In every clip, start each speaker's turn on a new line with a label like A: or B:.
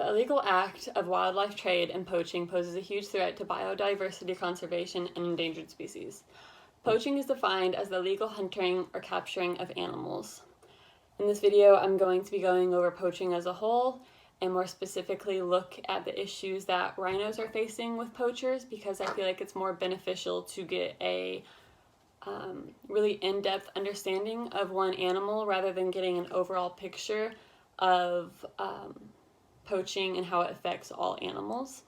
A: The illegal act of wildlife trade and poaching poses a huge threat to biodiversity conservation and endangered species. Poaching is defined as the legal hunting or capturing of animals. In this video, I'm going to be going over poaching as a whole, and more specifically look at the issues that rhinos are facing with poachers, because I feel like it's more beneficial to get a really in-depth understanding of one animal rather than getting an overall picture of poaching and how it affects all animals.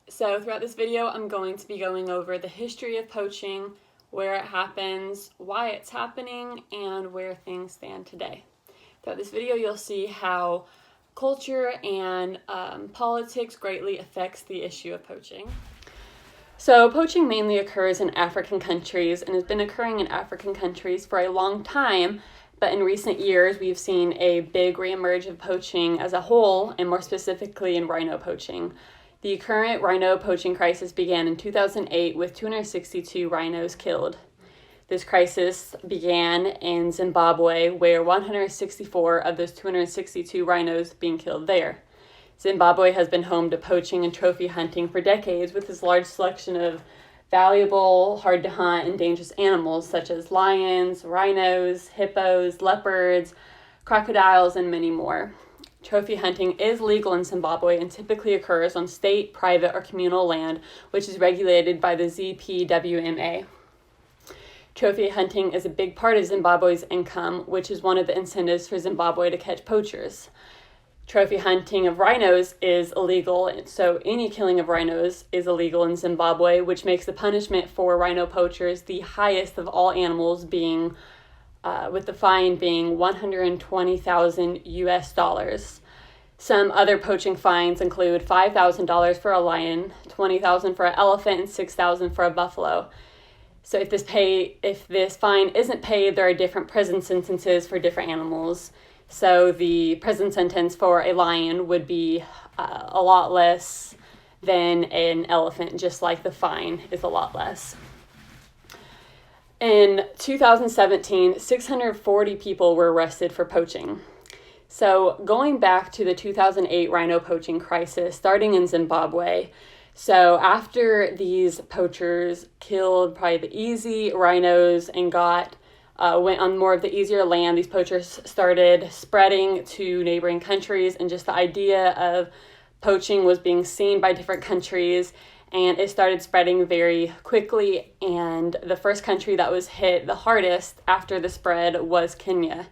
A: So throughout this video, I'm going to be going over the history of poaching, where it happens, why it's happening, and where things stand today. Throughout this video, you'll see how culture and politics greatly affects the issue of poaching. So poaching mainly occurs in African countries and has been occurring in African countries for a long time, but in recent years we've seen a big reemerge of poaching as a whole, and more specifically in rhino poaching. The current rhino poaching crisis began in 2008 with 262 rhinos killed. This crisis began in Zimbabwe, where 164 of those 262 rhinos being killed there. Zimbabwe has been home to poaching and trophy hunting for decades, with this large selection of valuable, hard-to-hunt, and dangerous animals such as lions, rhinos, hippos, leopards, crocodiles, and many more. Trophy hunting is legal in Zimbabwe and typically occurs on state, private, or communal land, which is regulated by the ZPWMA. Trophy hunting is a big part of Zimbabwe's income, which is one of the incentives for Zimbabwe to catch poachers. Trophy hunting of rhinos is illegal, so any killing of rhinos is illegal in Zimbabwe, which makes the punishment for rhino poachers the highest of all animals, being with the fine being $120,000 US. Some other poaching fines include $5,000 for a lion, $20,000 for an elephant, and $6,000 for a buffalo. So if this fine isn't paid, there are different prison sentences for different animals. So the prison sentence for a lion would be a lot less than an elephant, just like the fine is a lot less. In 2017, 640 people were arrested for poaching. So going back to the 2008 rhino poaching crisis, starting in Zimbabwe, so after these poachers killed probably the easy rhinos and went on more of the easier land, these poachers started spreading to neighboring countries, and just the idea of poaching was being seen by different countries, and it started spreading very quickly. And the first country that was hit the hardest after the spread was Kenya.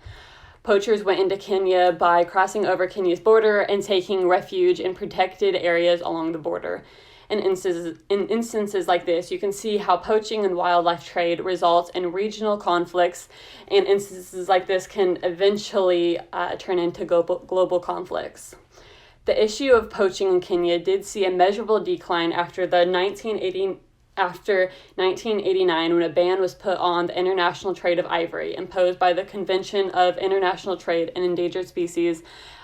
A: Poachers went into Kenya by crossing over Kenya's border and taking refuge in protected areas along the border. In instances like this, you can see how poaching and wildlife trade results in regional conflicts, and instances like this can eventually turn into global conflicts. The issue of poaching in Kenya did see a measurable decline after 1989, when a ban was put on the international trade of ivory, imposed by the Convention of International Trade in Endangered Species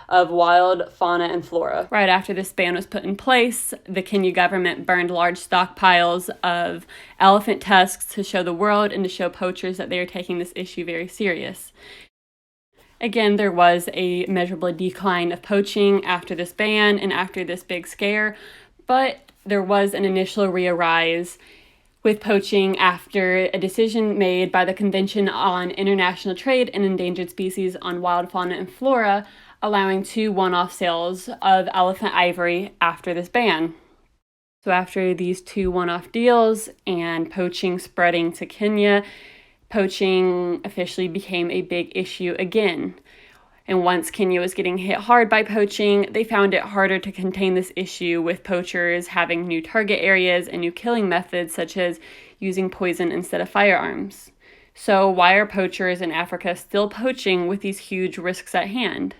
A: of Wild Fauna and Flora. Right after this ban was put in place, the Kenya government burned large stockpiles of elephant tusks to show the world and to show poachers that they are taking this issue very serious. Again, there was a measurable decline of poaching after this ban and after this big scare, but there was an initial re-arise with poaching after a decision made by the Convention on International Trade in Endangered Species on Wild Fauna and Flora, allowing 2 one-off sales of elephant ivory after this ban. So after these 2 one-off deals and poaching spreading to Kenya, poaching officially became a big issue again. And once Kenya was getting hit hard by poaching, they found it harder to contain this issue, with poachers having new target areas and new killing methods, such as using poison instead of firearms. So why are poachers in Africa still poaching with these huge risks at hand?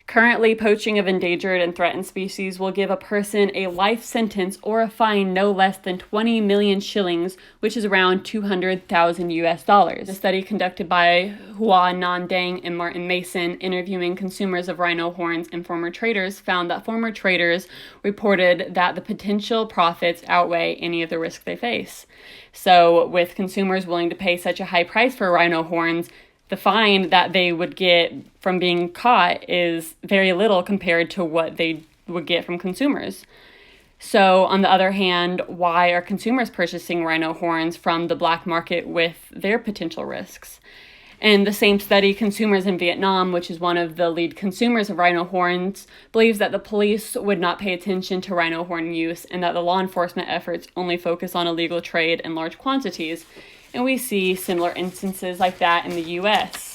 A: Currently, poaching of endangered and threatened species will give a person a life sentence or a fine no less than 20 million shillings, which is around $200,000 US. A study conducted by Hua Nan Dang and Martin Mason, interviewing consumers of rhino horns and former traders, found that former traders reported that the potential profits outweigh any of the risk they face. So with consumers willing to pay such a high price for rhino horns, the fine that they would get from being caught is very little compared to what they would get from consumers. So, on the other hand, why are consumers purchasing rhino horns from the black market with their potential risks? In the same study, consumers in Vietnam, which is one of the lead consumers of rhino horns, believes that the police would not pay attention to rhino horn use and that the law enforcement efforts only focus on illegal trade in large quantities. And we see similar instances like that in the US.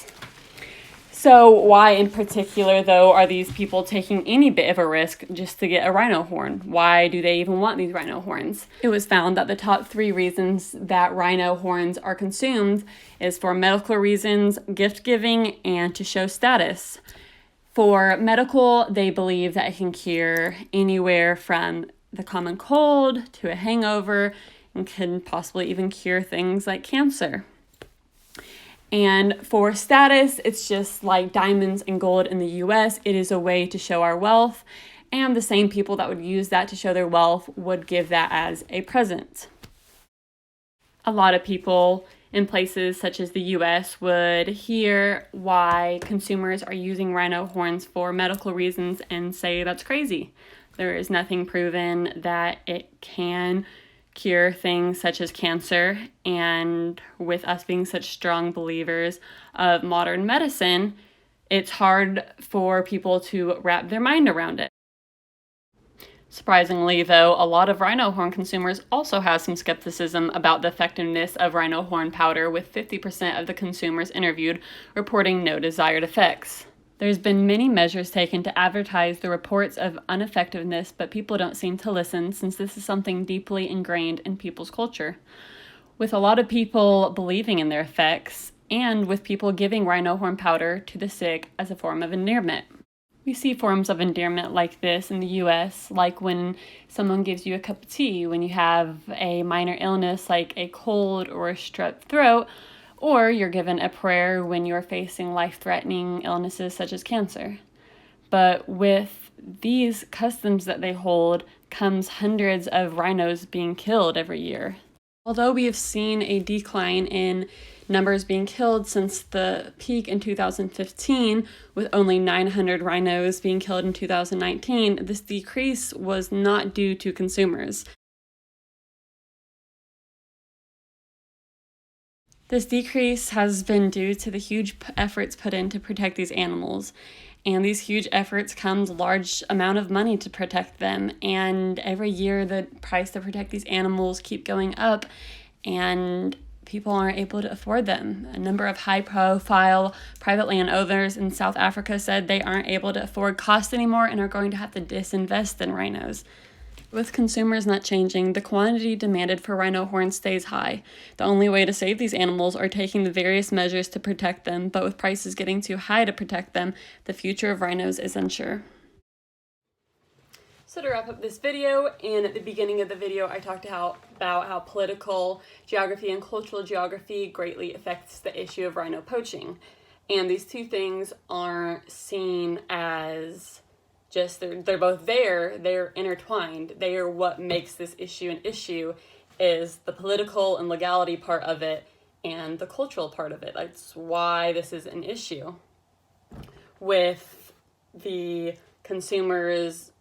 A: So why in particular, though, are these people taking any bit of a risk just to get a rhino horn? Why do they even want these rhino horns? It was found that the top 3 reasons that rhino horns are consumed is for medical reasons, gift giving, and to show status. For medical, they believe that it can cure anywhere from the common cold to a hangover, and can possibly even cure things like cancer. And for status, it's just like diamonds and gold in the US. It is a way to show our wealth, and the same people that would use that to show their wealth would give that as a present. A lot of people in places such as the US would hear why consumers are using rhino horns for medical reasons and say that's crazy. There is nothing proven that it can cure things such as cancer, and with us being such strong believers of modern medicine, it's hard for people to wrap their mind around it. Surprisingly, though, a lot of rhino horn consumers also have some skepticism about the effectiveness of rhino horn powder, with 50% of the consumers interviewed reporting no desired effects. There's been many measures taken to advertise the reports of ineffectiveness, but people don't seem to listen since this is something deeply ingrained in people's culture. With a lot of people believing in their effects, and with people giving rhino horn powder to the sick as a form of endearment. We see forms of endearment like this in the US, like when someone gives you a cup of tea when you have a minor illness like a cold or a strep throat, or you're given a prayer when you're facing life-threatening illnesses such as cancer. But with these customs that they hold comes hundreds of rhinos being killed every year. Although we have seen a decline in numbers being killed since the peak in 2015, with only 900 rhinos being killed in 2019, this decrease was not due to consumers. This decrease has been due to the huge efforts put in to protect these animals. And these huge efforts comes a large amount of money to protect them. And every year the price to protect these animals keep going up, and people aren't able to afford them. A number of high-profile private landowners in South Africa said they aren't able to afford costs anymore and are going to have to disinvest in rhinos. With consumers not changing, the quantity demanded for rhino horns stays high. The only way to save these animals are taking the various measures to protect them, but with prices getting too high to protect them, the future of rhinos is unsure. So to wrap up this video, and at the beginning of the video, I talked about how political geography and cultural geography greatly affects the issue of rhino poaching. And these two things aren't seen as just, they're both there, they're intertwined. They are what makes this issue an issue, is the political and legality part of it and the cultural part of it. That's why this is an issue. With the consumers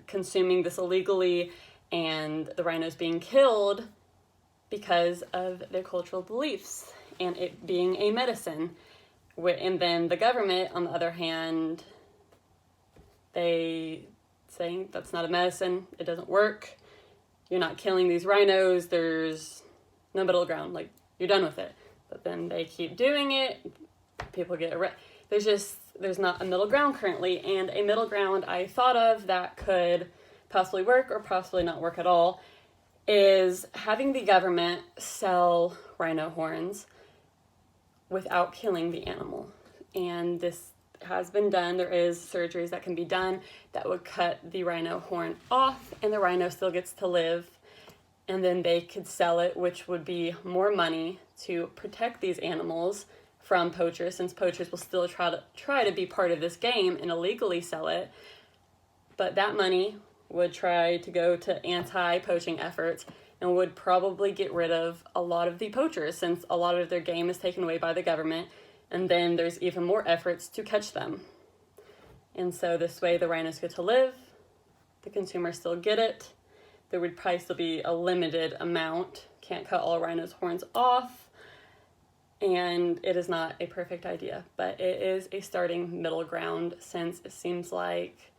A: consuming this illegally and the rhinos being killed because of their cultural beliefs and it being a medicine. And then the government, on the other hand, they saying that's not a medicine, it doesn't work, you're not killing these rhinos, there's no middle ground, like, you're done with it. But then they keep doing it, people get arrested. There's not a middle ground currently, and a middle ground I thought of that could possibly work or possibly not work at all is having the government sell rhino horns without killing the animal. And this has been done. There is surgeries that can be done that would cut the rhino horn off, and the rhino still gets to live, and then they could sell it, which would be more money to protect these animals from poachers, since poachers will still try to be part of this game and illegally sell it. But that money would try to go to anti-poaching efforts and would probably get rid of a lot of the poachers, since a lot of their game is taken away by the government. and then there's even more efforts to catch them. And so this way the rhinos get to live, the consumers still get it. There would probably still be a limited amount. Can't cut all rhinos' horns off. And it is not a perfect idea, but it is a starting middle ground, since it seems like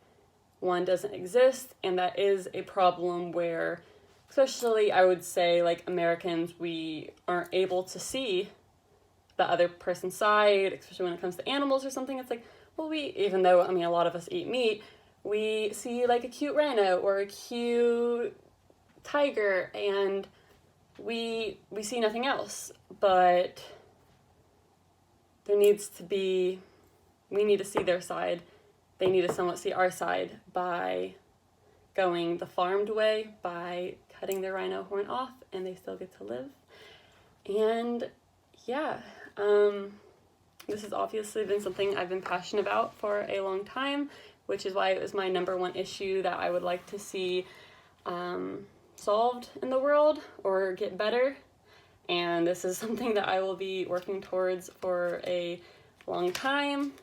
A: one doesn't exist, and that is a problem where, especially I would say like Americans, we aren't able to see the other person's side, especially when it comes to animals or something. It's like, well, even though, I mean, a lot of us eat meat, we see like a cute rhino or a cute tiger, and we see nothing else. But there needs to be, we need to see their side. They need to somewhat see our side by going the farmed way, by cutting their rhino horn off, and they still get to live. And yeah, this has obviously been something I've been passionate about for a long time, which is why it was my #1 issue that I would like to see solved in the world or get better. And this is something that I will be working towards for a long time.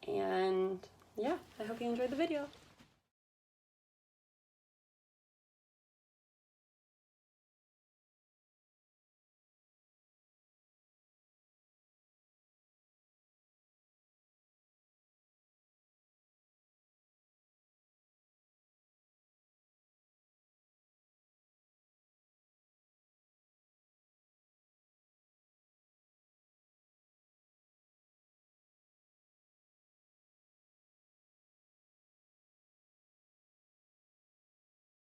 A: And yeah, I hope you enjoyed the video.